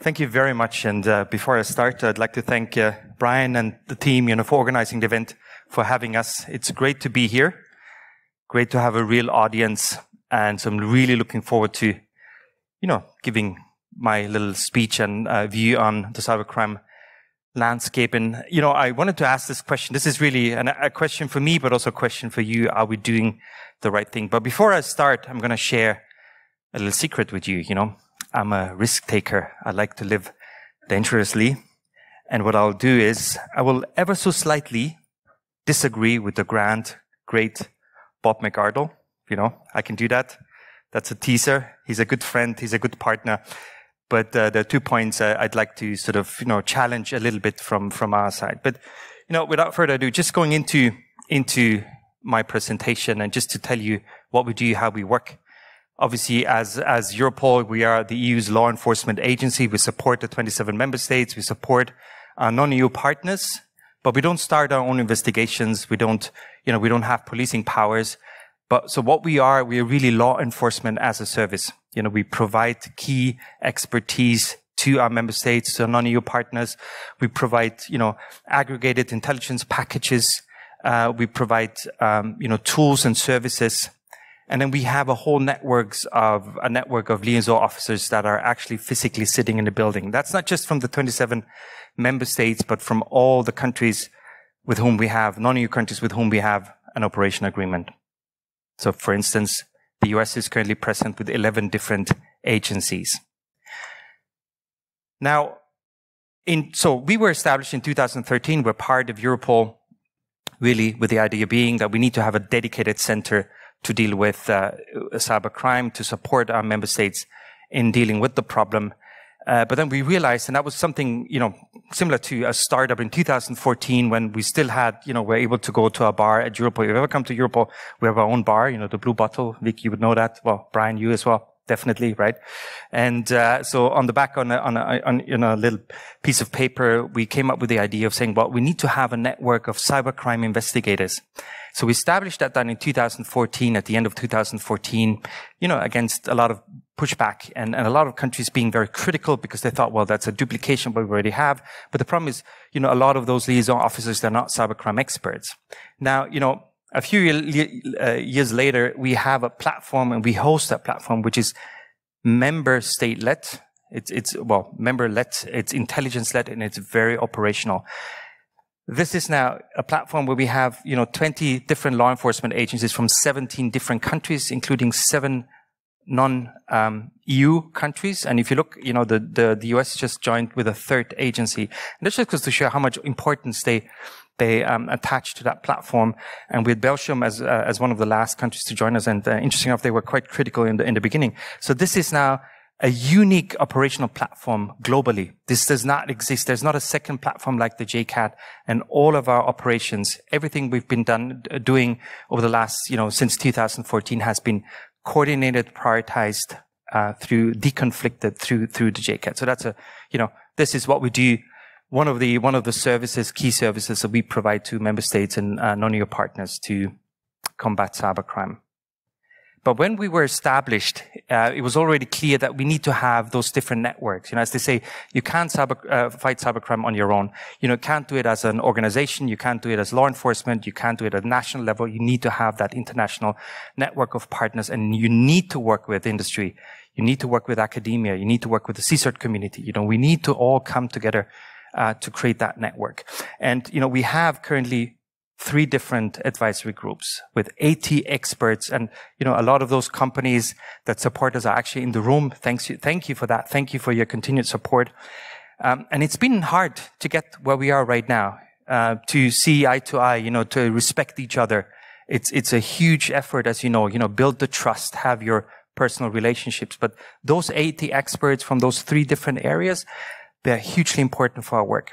Thank you very much. And before I start, I'd like to thank Brian and the team, for organizing the event, for having us. It's great to be here. Great to have a real audience. And so I'm really looking forward to, giving my little speech and view on the cybercrime landscape. And, I wanted to ask this question. This is really a question for me, but also a question for you. Are we doing the right thing? But before I start, I'm going to share a little secret with you, I'm a risk taker. I like to live dangerously. And what I'll do is I will ever so slightly disagree with the great Bob McArdle. I can do that. That's a teaser. He's a good friend. He's a good partner. But there are 2 points I'd like to sort of, challenge a little bit from our side. But, without further ado, just going into my presentation and just to tell you what we do, how we work. Obviously, as Europol, we are the EU's law enforcement agency. We support the 27 member states. We support our non-EU partners, but we don't start our own investigations. We don't have policing powers. So what we are really law enforcement as a service. We provide key expertise to our member states, to our non-EU partners. We provide, aggregated intelligence packages. We provide, tools and services. And then we have a whole network of liaison officers that are actually physically sitting in the building. That's not just from the 27 member states, but from all the countries with whom we have, non-EU countries with whom we have an operation agreement. So, for instance, the US is currently present with 11 different agencies. Now, so we were established in 2013. We're part of Europol, really with the idea being that we need to have a dedicated center to deal with cybercrime, to support our member states in dealing with the problem. But then we realized, and that was something, similar to a startup in 2014 when we still had, we're able to go to a bar at Europol. If you've ever come to Europol, we have our own bar, the Blue Bottle. Vic, you would know that. Well, Brian, you as well. Definitely, right? And so on the back on a little piece of paper, we came up with the idea of saying, well, we need to have a network of cybercrime investigators. So we established that in 2014, at the end of 2014, against a lot of pushback and a lot of countries being very critical because they thought, well, that's a duplication of what we already have. But the problem is, a lot of those liaison officers, they're not cybercrime experts. Now, a few years later, we have a platform and we host that platform, which is member state-led. It's member-led, it's intelligence-led, and it's very operational. This is now a platform where we have, 20 different law enforcement agencies from 17 different countries, including 7 non-EU countries. And if you look, the US just joined with a 3rd agency. And that's just goes to show how much importance they attach to that platform. And with Belgium as one of the last countries to join us, and interesting enough, they were quite critical in the beginning. So this is now a unique operational platform globally. This does not exist. There's not a second platform like the JCAT, and all of our operations, everything we've been doing over the last, since 2014 has been coordinated, prioritized, deconflicted through the JCAT. So that's this is what we do. One of the services, key services that we provide to member states and non-EU partners to combat cybercrime. But when we were established, it was already clear that we need to have those different networks. As they say, you can't fight cybercrime on your own. You can't do it as an organization. You can't do it as law enforcement. You can't do it at national level. You need to have that international network of partners, and you need to work with industry. You need to work with academia. You need to work with the CSIRT community. We need to all come together to create that network. And, we have currently 3 different advisory groups with 80 experts. And, a lot of those companies that support us are actually in the room. Thank you for that. Thank you for your continued support. And it's been hard to get where we are right now, to see eye to eye, to respect each other. It's a huge effort, as build the trust, have your personal relationships. But those 80 experts from those 3 different areas, they're hugely important for our work.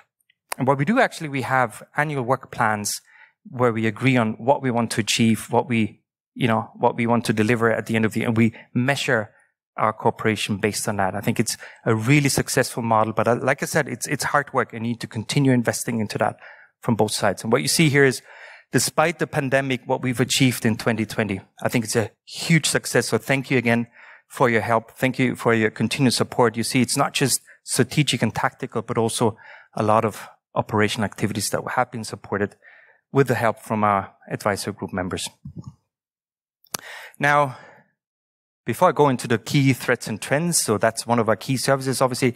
And what we do actually, we have annual work plans where we agree on what we want to achieve, what we want to deliver at the end of the year, and we measure our cooperation based on that. I think it's a really successful model, but like I said, it's hard work, and you need to continue investing into that from both sides. And what you see here is, despite the pandemic, what we've achieved in 2020, I think it's a huge success. So thank you again for your help. Thank you for your continued support. You see, it's not just strategic and tactical, but also a lot of operational activities that have been supported with the help from our advisory group members. Now, before I go into the key threats and trends, so that's one of our key services, obviously,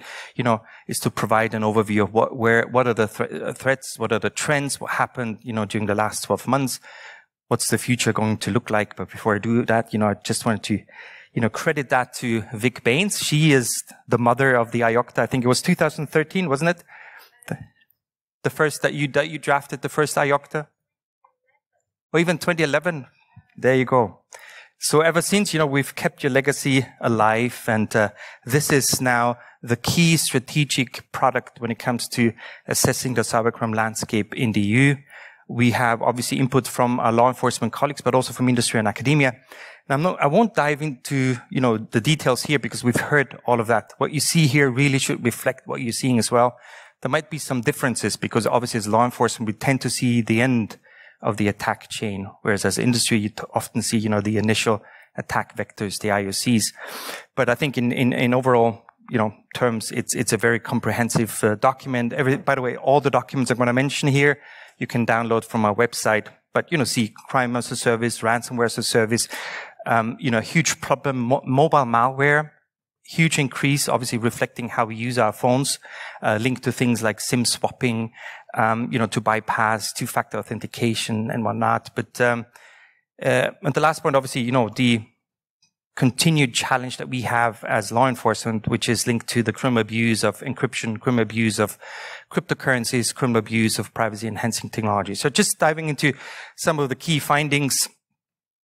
is to provide an overview of what are the threats, what are the trends, what happened, during the last 12 months, what's the future going to look like. But before I do that, I just wanted to, credit that to Vic Baines. She is the mother of the IOCTA. I think it was 2013, wasn't it? The first that you drafted the first IOCTA? Or even 2011? There you go. So ever since, we've kept your legacy alive, and this is now the key strategic product when it comes to assessing the cybercrime landscape in the EU. We have obviously input from our law enforcement colleagues, but also from industry and academia. Now, I won't dive into, the details here because we've heard all of that. What you see here really should reflect what you're seeing as well. There might be some differences because obviously as law enforcement, we tend to see the end of the attack chain, whereas as industry, you often see, the initial attack vectors, the IOCs. But I think in overall, terms, it's a very comprehensive document. By the way, all the documents I'm going to mention here, you can download from our website. But, see crime as a service, ransomware as a service, huge problem, mobile malware, huge increase, obviously reflecting how we use our phones, linked to things like SIM swapping, to bypass two-factor authentication and whatnot. But and the last point, obviously, the continued challenge that we have as law enforcement, which is linked to the criminal abuse of encryption, criminal abuse of cryptocurrencies, criminal abuse of privacy-enhancing technology. So just diving into some of the key findings.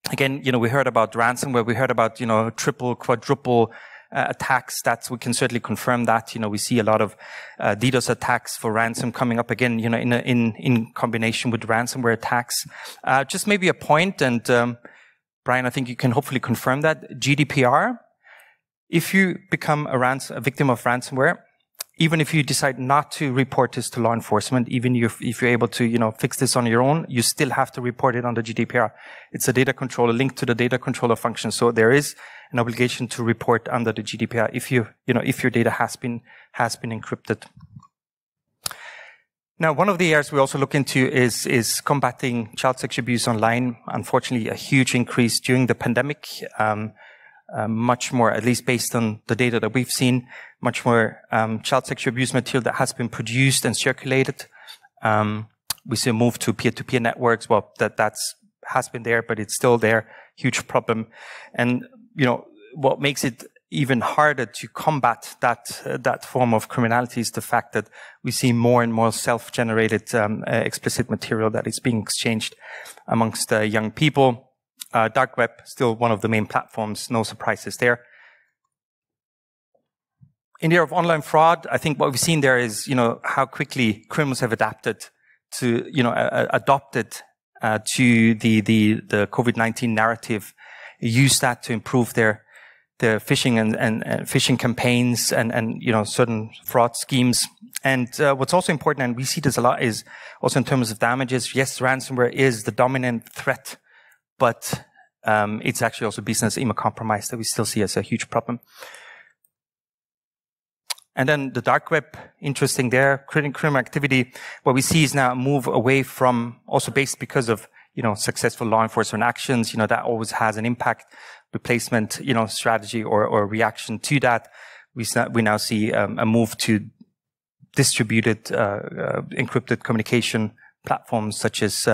Again, we heard about ransomware, we heard about, triple, quadruple attacks. We can certainly confirm that. We see a lot of DDoS attacks for ransom coming up again, in combination with ransomware attacks. Just maybe a point, and Brian, I think you can hopefully confirm that. GDPR, if you become a victim of ransomware, even if you decide not to report this to law enforcement, even if you're able to, fix this on your own, you still have to report it under GDPR. It's a data controller linked to the data controller function. So there is an obligation to report under the GDPR if if your data has been encrypted. Now, one of the areas we also look into is combating child sexual abuse online. Unfortunately, a huge increase during the pandemic. Much more, at least based on the data that we've seen, much more child sexual abuse material that has been produced and circulated. We see a move to peer-to-peer networks. Well, that has been there, but it's still there. Huge problem. And, what makes it even harder to combat that form of criminality is the fact that we see more and more self-generated explicit material that is being exchanged amongst young people. Dark web, still one of the main platforms, no surprises there. In the area of online fraud, I think what we've seen there is, how quickly criminals have adapted to, adopted to the COVID-19 narrative, use that to improve their phishing and phishing campaigns and certain fraud schemes. And what's also important, and we see this a lot, is also in terms of damages. Yes, ransomware is the dominant threat, but it's actually also business email compromise that we still see as a huge problem. And then the dark web, interesting there, criminal activity. What we see is now a move away from, also based because of, successful law enforcement actions, that always has an impact, replacement, strategy or reaction to that. We now see a move to distributed, encrypted communication platforms such as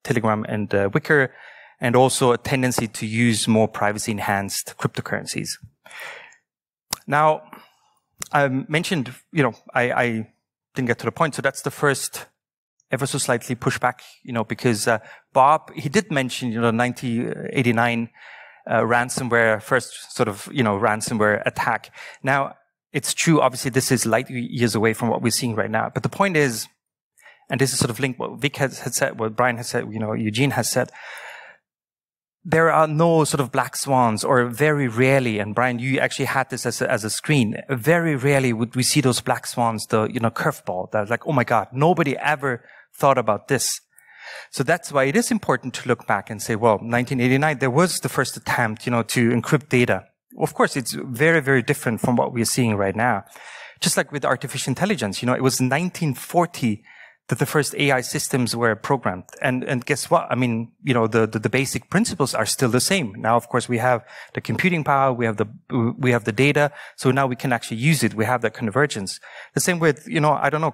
Telegram and Wicker, and also a tendency to use more privacy-enhanced cryptocurrencies. Now, I mentioned, I didn't get to the point, so that's the first ever so slightly pushback, because Bob, he did mention, 1989 ransomware, first sort of, ransomware attack. Now, it's true, obviously, this is light years away from what we're seeing right now. But the point is, and this is sort of linked what Vic has said, what Brian has said, Eugene has said, there are no sort of black swans, or very rarely, and Brian, you actually had this as a screen, very rarely would we see those black swans, the, curveball, that's like, oh my God, nobody ever thought about this. So that's why it is important to look back and say, well, 1989, there was the first attempt, to encrypt data. Of course, it's very, very different from what we're seeing right now. Just like with artificial intelligence, it was 1940 that the first AI systems were programmed. And guess what? I mean, the basic principles are still the same. Now, of course, we have the computing power, we have the data, so now we can actually use it. We have that convergence. The same with,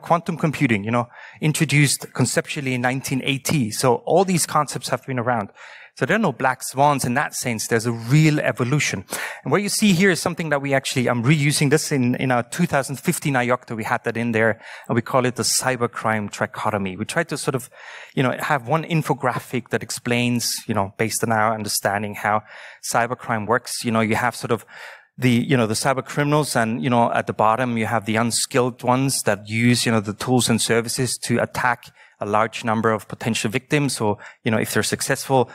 quantum computing, introduced conceptually in 1980. So all these concepts have been around. So there are no black swans in that sense. There's a real evolution. And what you see here is something that I'm reusing this in our 2015 IOCTA. We had that in there, and we call it the cybercrime trichotomy. We try to sort of, have one infographic that explains, based on our understanding how cybercrime works. You have sort of the cyber criminals, and, at the bottom, you have the unskilled ones that use, the tools and services to attack a large number of potential victims. So, if they're successful,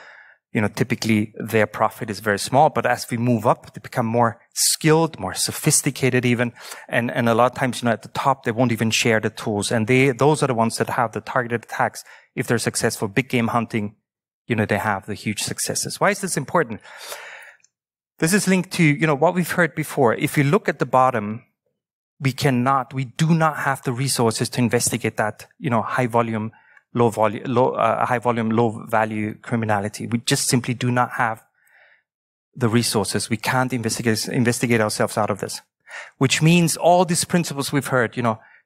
typically their profit is very small, but as we move up, they become more skilled, more sophisticated even. And a lot of times, at the top, they won't even share the tools. And those are the ones that have the targeted attacks. If they're successful, big game hunting, they have the huge successes. Why is this important? This is linked to, what we've heard before. If you look at the bottom, we do not have the resources to investigate that, high volume, low value criminality. We just simply do not have the resources. We can't investigate ourselves out of this, which means all these principles we've heard,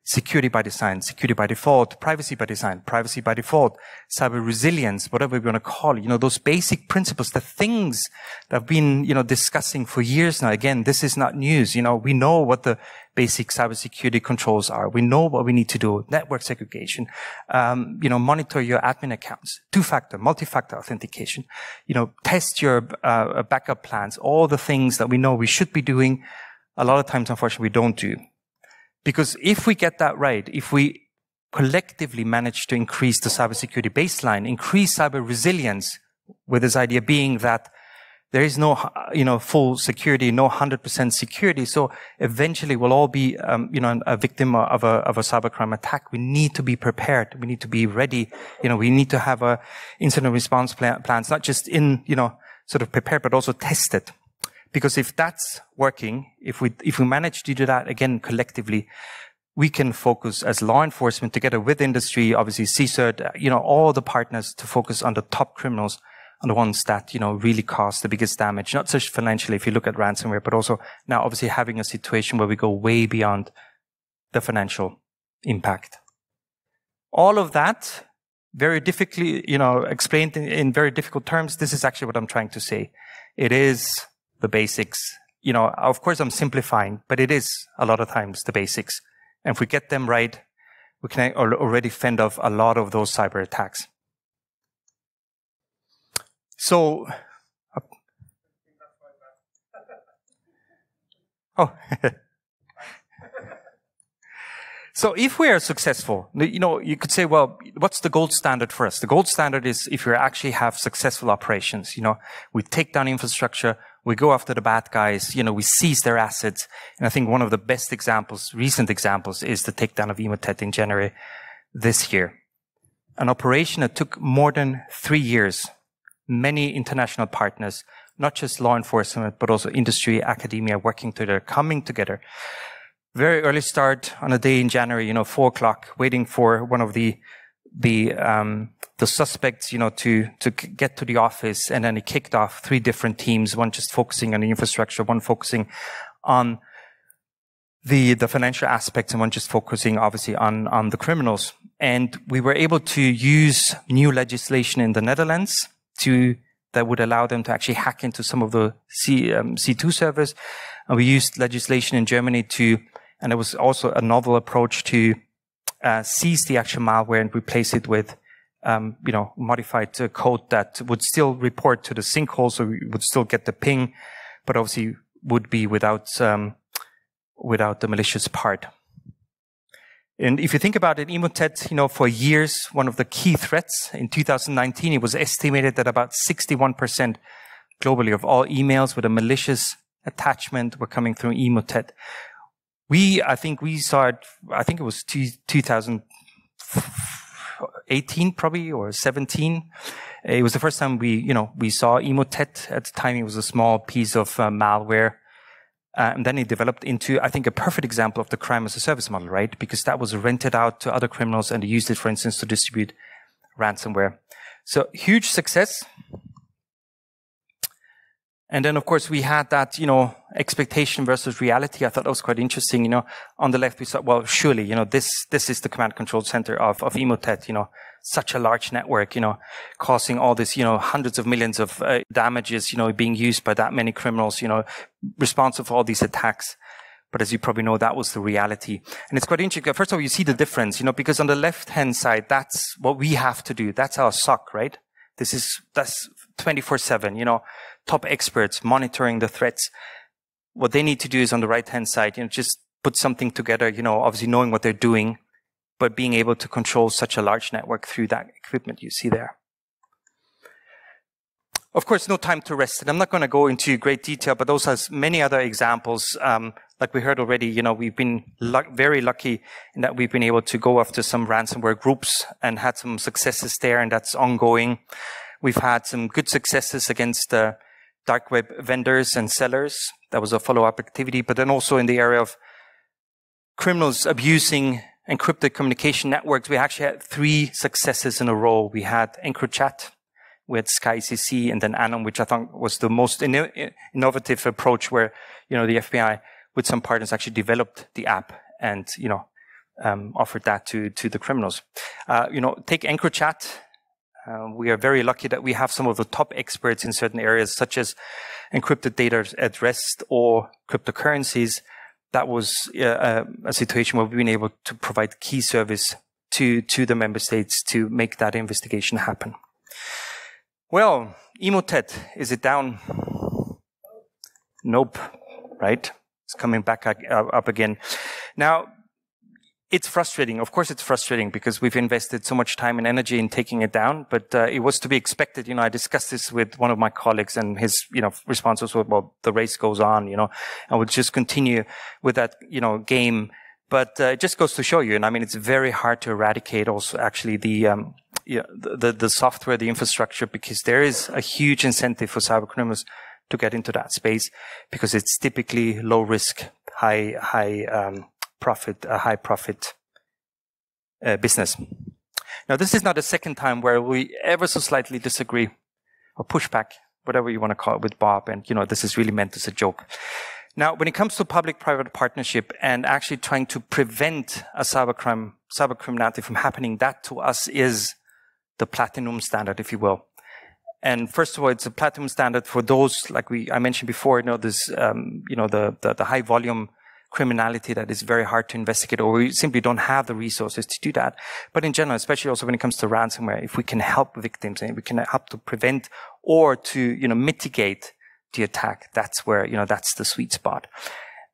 security by design, security by default, privacy by design, privacy by default, cyber resilience, whatever we want to call it, those basic principles, the things that have been, discussing for years now. Again, this is not news. We know what the basic cybersecurity controls are. We know what we need to do. Network segregation, monitor your admin accounts, two-factor, multi-factor authentication, test your backup plans, all the things that we know we should be doing. A lot of times, unfortunately, we don't do. Because if we get that right, if we collectively manage to increase the cybersecurity baseline, increase cyber resilience, with this idea being that there is no, full security, no 100% security. So eventually we'll all be, a victim of a cybercrime attack. We need to be prepared. We need to be ready. We need to have a incident response plans, not just sort of prepared, but also tested. Because if that's working, if we manage to do that again collectively, we can focus as law enforcement together with industry, obviously CSIRT, all the partners to focus on the top criminals, on the ones that, really cause the biggest damage, not just financially if you look at ransomware, but also now obviously having a situation where we go way beyond the financial impact. All of that, very difficultly, explained in very difficult terms. This is actually what I'm trying to say. It is the basics. Of course I'm simplifying, but it is a lot of times the basics. And if we get them right, we can already fend off a lot of those cyber attacks. So, so if we are successful, you could say, well, what's the gold standard for us? The gold standard is if you actually have successful operations. We take down infrastructure, we go after the bad guys, we seize their assets. And I think one of the best examples, recent examples, is the takedown of Emotet in January this year. An operation that took more than 3 years. Many international partners, not just law enforcement, but also industry, academia working together, coming together. Very early start on a day in January, 4 o'clock, waiting for one of the suspects, to get to the office. And then he kicked off 3 different teams, one just focusing on the infrastructure, one focusing on the financial aspects, and one just focusing obviously on the criminals. And we were able to use new legislation in the Netherlands that would allow them to actually hack into some of the C2 servers. And we used legislation in Germany and there was also a novel approach to seize the actual malware and replace it with, modified code that would still report to the sinkhole, so we would still get the ping, but obviously would be without the malicious part. And if you think about it, Emotet, for years, one of the key threats in 2019, it was estimated that about 61% globally of all emails with a malicious attachment were coming through Emotet. I think we saw it, I think it was 2018 probably, or 17. It was the first time we saw Emotet. At the time, it was a small piece of malware. And then it developed into, I think, a perfect example of the crime as a service model, right? Because that was rented out to other criminals and they used it, for instance, to distribute ransomware. So huge success. And then, of course, we had that, expectation versus reality. I thought that was quite interesting. On the left, we saw, well, surely, this is the command control center of Emotet, such a large network, causing all this, hundreds of millions of damages, being used by that many criminals, responsible for all these attacks. But as you probably know, that was the reality. And it's quite interesting. First of all, you see the difference, because on the left-hand side, that's what we have to do. That's our SOC, right? That's 24/7, top experts monitoring the threats. What they need to do is on the right-hand side, just put something together, obviously knowing what they're doing, but being able to control such a large network through that equipment you see there. Of course, no time to rest. And I'm not going to go into great detail, but those has many other examples. Like we heard already, we've been very lucky in that we've been able to go after some ransomware groups and had some successes there, and that's ongoing. We've had some good successes against dark web vendors and sellers. That was a follow-up activity. But then also in the area of criminals abusing encrypted communication networks, we actually had 3 successes in a row. We had EncroChat, we had SkyCC, and then Amann, which I thought was the most innovative approach where, the FBI with some partners actually developed the app and, offered that to the criminals. Take EncroChat. We are very lucky that we have some of the top experts in certain areas, such as encrypted data at rest or cryptocurrencies. That was a situation where we've been able to provide key service to the member states to make that investigation happen. Well, Emotet, is it down? Nope, right? It's coming back up again. Now, it's frustrating. Of course, it's frustrating because we've invested so much time and energy in taking it down, but it was to be expected. I discussed this with one of my colleagues, and his, response was, well, the race goes on, and we'll just continue with that, game. But it just goes to show you, and I mean, it's very hard to eradicate also actually the software, the infrastructure, because there is a huge incentive for cyber criminals to get into that space because it's typically low risk, high profit business. Now, this is not the second time where we ever so slightly disagree or push back, whatever you want to call it, with Bob. And, this is really meant as a joke. Now, when it comes to public-private partnership and actually trying to prevent a cybercriminality from happening, that to us is the platinum standard, if you will. And first of all, it's a platinum standard for those, like I mentioned before, this, the high volume criminality that is very hard to investigate, or we simply don't have the resources to do that. But in general, especially also when it comes to ransomware, if we can help victims and we can help to prevent or to, mitigate the attack, that's where, that's the sweet spot.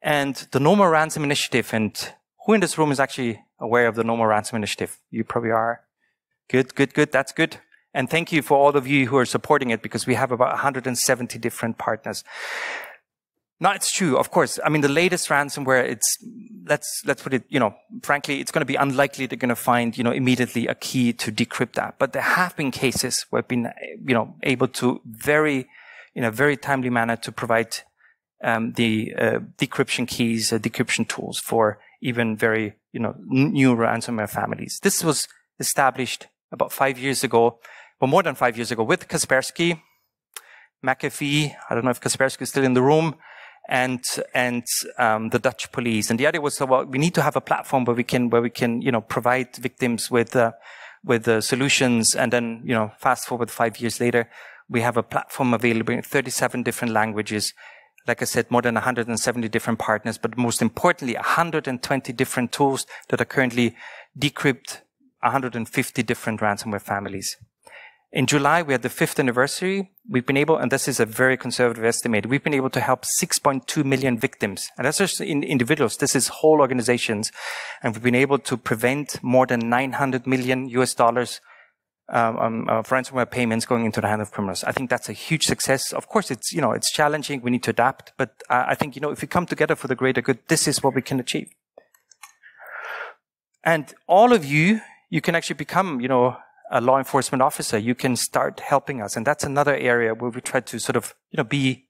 And the No More Ransom Initiative, and who in this room is actually aware of the No More Ransom Initiative? You probably are. Good. That's good. And thank you for all of you who are supporting it, because we have about 170 different partners. Now, it's true, of course. I mean, the latest ransomware, let's put it, frankly, it's going to be unlikely they're going to find, immediately a key to decrypt that. But there have been cases where we've been, able to in a very timely manner to provide the decryption keys, decryption tools for even very, new ransomware families. This was established about 5 years ago, well, more than 5 years ago, with Kaspersky, McAfee. I don't know if Kaspersky is still in the room. And the Dutch police. And the idea was, well, we need to have a platform where we can, provide victims with solutions. And then, fast forward 5 years later, we have a platform available in 37 different languages. Like I said, more than 170 different partners, but most importantly, 120 different tools that are currently decrypt 150 different ransomware families. In July, we had the 5th anniversary. We've been able, and this is a very conservative estimate, we've been able to help 6.2 million victims. And that's just individuals. This is whole organizations. And we've been able to prevent more than $900 million of ransomware payments going into the hand of criminals. I think that's a huge success. Of course, it's challenging. We need to adapt. But I think, if we come together for the greater good, this is what we can achieve. And all of you can actually become, a law enforcement officer. You can start helping us. And that's another area where we try to sort of, be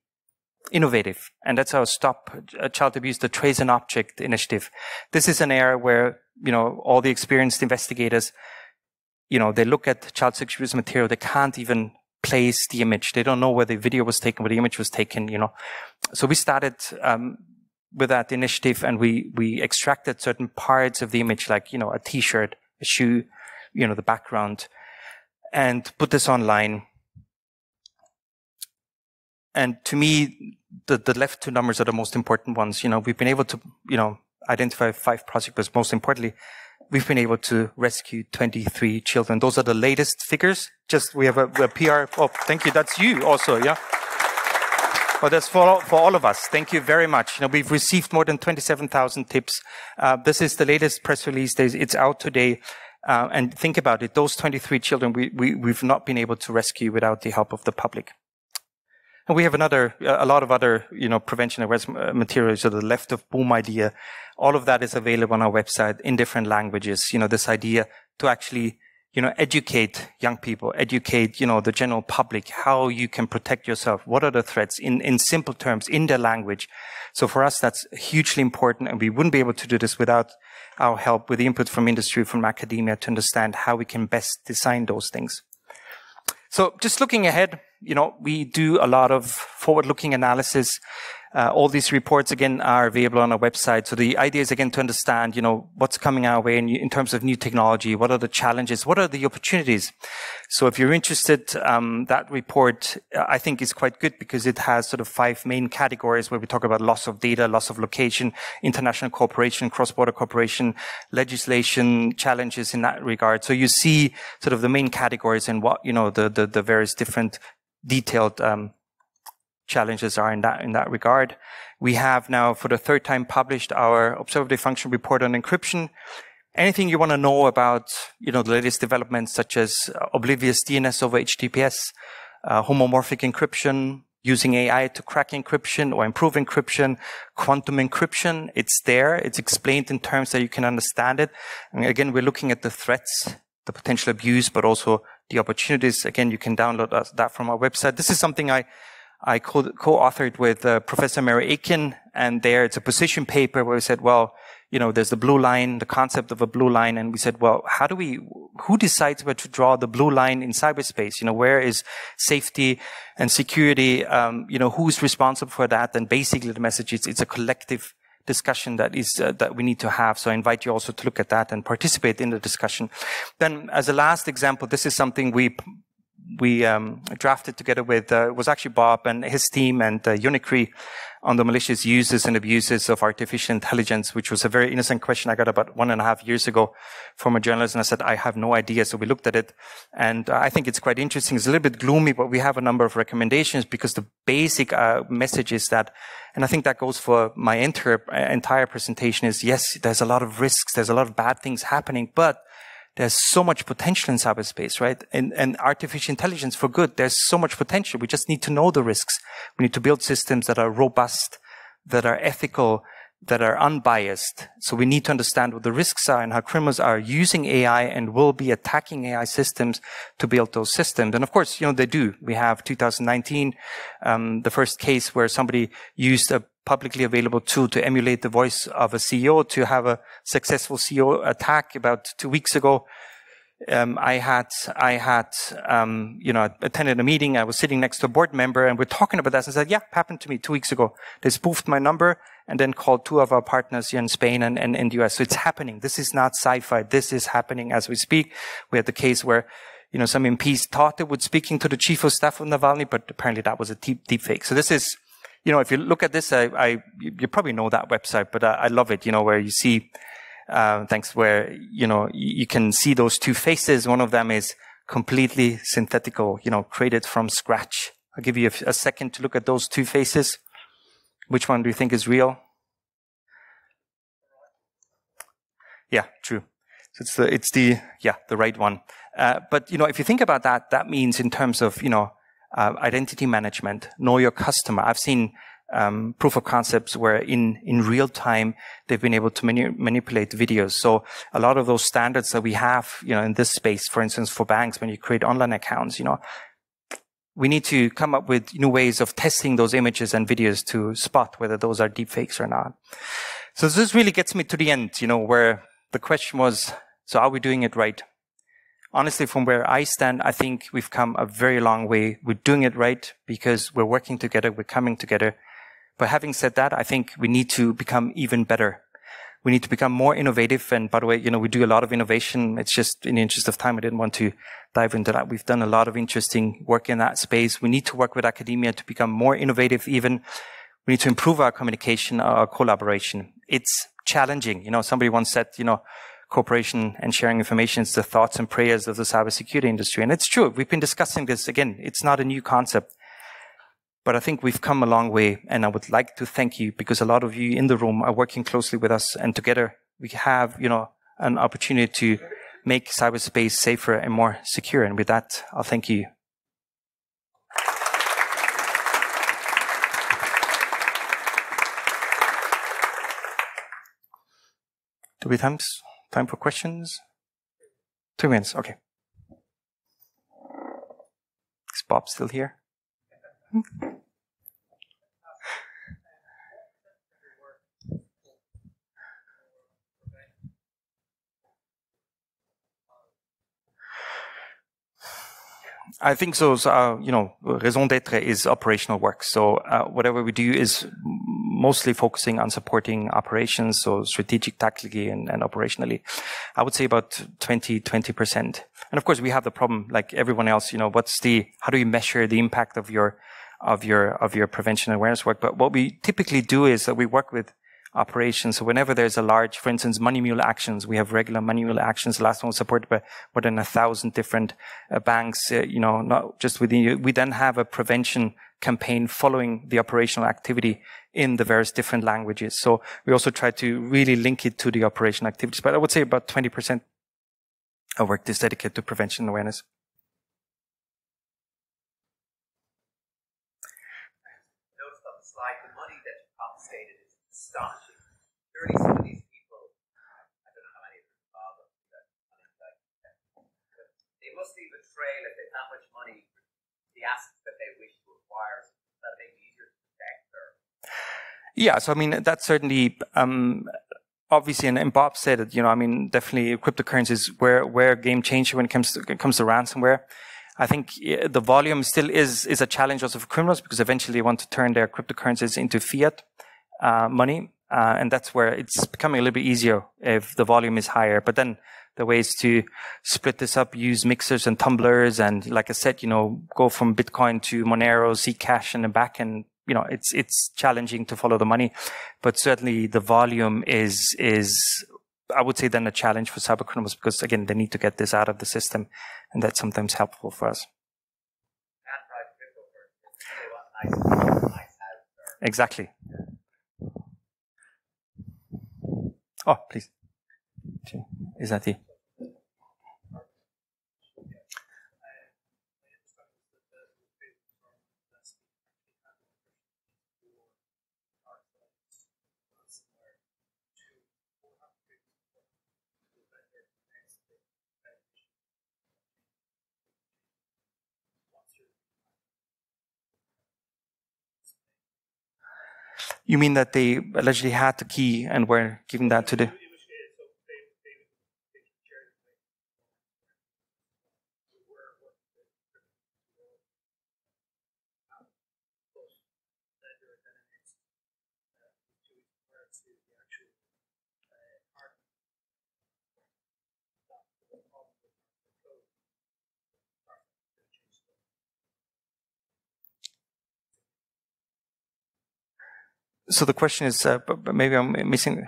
innovative, and that's our Stop Child Abuse, the Trace and Object initiative. This is an area where, you know, all the experienced investigators, you know, they look at child sexual abuse material, they can't even place the image. They don't know where the video was taken, where the image was taken, you know. So we started with that initiative, and we extracted certain parts of the image, like, you know, a t-shirt, a shoe, you know, the background, and put this online. And to me, the left two numbers are the most important ones. You know, we've been able to, you know, identify 5 prosecutors. Most importantly, we've been able to rescue 23 children. Those are the latest figures. Just, we have a PR. Oh, thank you. That's you also, yeah? But that's for all of us. Thank you very much. You know, we've received more than 27,000 tips. This is the latest press release. It's out today. And think about it. Those 23 children, we've not been able to rescue without the help of the public. And we have a lot of other, you know, prevention awareness materials. So the left of boom idea, all of that is available on our website in different languages. You know, this idea to actually, you know, educate young people, educate, you know, the general public, how you can protect yourself. What are the threats in simple terms, in their language. So for us, that's hugely important. And we wouldn't be able to do this without our help, with the input from industry, from academia, to understand how we can best design those things. So just looking ahead, you know, we do a lot of forward-looking analysis. All these reports, again, are available on our website. So the idea is, again, to understand, you know, what's coming our way in terms of new technology. What are the challenges? What are the opportunities? So if you're interested, that report, I think, is quite good, because it has sort of 5 main categories where we talk about loss of data, loss of location, international cooperation, cross-border cooperation, legislation, challenges in that regard. So you see sort of the main categories and what, you know, the various different detailed challenges are in that regard. We have now, for the 3rd time, published our observability function report on encryption. Anything you want to know about, you know, the latest developments, such as oblivious DNS over HTTPS, homomorphic encryption, using AI to crack encryption or improve encryption, quantum encryption, it's there. It's explained in terms that you can understand it. And again, we're looking at the threats, the potential abuse, but also the opportunities. Again, you can download that from our website. This is something I co-authored with Professor Mary Aiken, and there it's a position paper where we said, well, you know, there's the blue line, the concept of a blue line, and we said, well, who decides where to draw the blue line in cyberspace? You know, where is safety and security? You know, who's responsible for that? And basically the message is it's a collective discussion that we need to have. So I invite you also to look at that and participate in the discussion. Then, as a last example, this is something we drafted together with, was actually Bob and his team and Unicre, on the malicious uses and abuses of artificial intelligence, which was a very innocent question I got about 1.5 years ago from a journalist. And I said, I have no idea. So we looked at it, and I think it's quite interesting. It's a little bit gloomy, but we have a number of recommendations, because the basic message is that, and I think that goes for my entire presentation, is yes, there's a lot of risks. There's a lot of bad things happening, but there's so much potential in cyberspace, right? And artificial intelligence for good, there's so much potential. We just need to know the risks. We need to build systems that are robust, that are ethical, that are unbiased. So we need to understand what the risks are and how criminals are using AI and will be attacking AI systems to build those systems. And of course, you know, they do. We have 2019, the first case where somebody used a publicly available tool to emulate the voice of a CEO to have a successful CEO attack about 2 weeks ago. I had, you know, attended a meeting. I was sitting next to a board member, and we're talking about that. And I said, yeah, happened to me 2 weeks ago. They spoofed my number and then called 2 of our partners here in Spain and in the US. So it's happening. This is not sci-fi. This is happening as we speak. We had the case where, you know, some MPs thought they were speaking to the chief of staff of Navalny, but apparently that was a deep fake. So this is, you know, if you look at this, you probably know that website, but I love it, you know, where you see, where, you know, you can see those 2 faces. One of them is completely synthetical, you know, created from scratch. I'll give you a second to look at those 2 faces. Which one do you think is real? Yeah, true. So it's the right one. But, you know, if you think about that, that means in terms of, you know, identity management, know your customer. I've seen proof of concepts where in real time they've been able to manipulate videos. So a lot of those standards that we have, you know, in this space, for instance, for banks, when you create online accounts, you know, we need to come up with new ways of testing those images and videos to spot whether those are deepfakes or not. So this really gets me to the end, where the question was, so are we doing it right? Honestly, from where I stand, I think we've come a very long way. We're doing it right because we're working together, we're coming together. But having said that, I think we need to become even better. We need to become more innovative. And by the way, we do a lot of innovation. It's just in the interest of time, I didn't want to dive into that. We've done a lot of interesting work in that space. We need to work with academia to become more innovative even. We need to improve our communication, our collaboration. It's challenging. Somebody once said, cooperation and sharing information is the thoughts and prayers of the cybersecurity industry. And it's true. We've been discussing this. Again, it's not a new concept. But I think we've come a long way, and I would like to thank you because a lot of you in the room are working closely with us, and together we have, an opportunity to make cyberspace safer and more secure. And with that, I'll thank you. Do we have time for questions? 2 minutes, okay. Is Bob still here? I think so. Raison d'être is operational work. So whatever we do is mostly focusing on supporting operations, so strategic, tactically, and operationally. I would say about 20%. And of course, we have the problem, like everyone else. How do you measure the impact of your prevention and awareness work? But what we typically do is that we work with operations. So whenever there's a large, for instance, money mule actions, we have regular money mule actions. The last one was supported by more than 1,000 different banks, not just within you. We then have a prevention campaign following the operational activity in the various different languages. So we also try to really link it to the operational activities. But I would say about 20% of work is dedicated to prevention and awareness. Notice on the slide, the money that you confiscated is astonishing. 30 some of these people, I don't know how many of them involved, but they must leave a trail if they have much money, the assets that they wish to acquire, so that makes it easier to protect or... Yeah, so that's certainly obviously, and Bob said it. Definitely cryptocurrency is where game changer when it comes to ransomware. I think the volume still is a challenge also for criminals because eventually they want to turn their cryptocurrencies into fiat money, and that's where it's becoming a little bit easier if the volume is higher. But then the ways to split this up, use mixers and tumblers, and like I said, go from Bitcoin to Monero, Zcash, and then back and it's challenging to follow the money, but certainly the volume is I would say then a challenge for cybercriminals because again they need to get this out of the system, and that's sometimes helpful for us. Exactly. Oh, please. Is that the? You mean that they allegedly had the key and were giving that to the... So the question is, maybe I'm missing...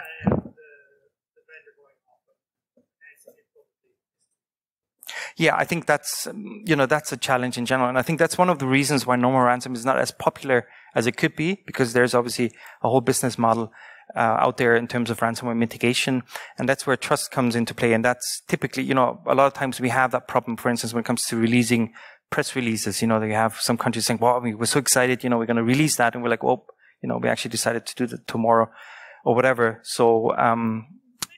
Yeah, I think that's, that's a challenge in general. And I think that's one of the reasons why normal ransom is not as popular as it could be, because there's obviously a whole business model out there in terms of ransomware mitigation. And that's where trust comes into play. And that's typically, a lot of times we have that problem, for instance, when it comes to releasing press releases. They have some countries saying, wow, we're so excited, we're going to release that. And we're like, well, we actually decided to do that tomorrow or whatever. So,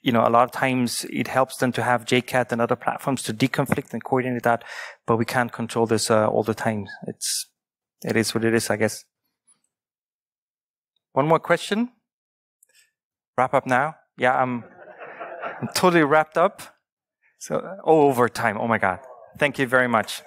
you know, a lot of times it helps them to have JCAT and other platforms to deconflict and coordinate that, but we can't control this all the time. It is what it is, I guess. One more question? Wrap up now? Yeah, I'm totally wrapped up. So, over time. Oh my God. Thank you very much.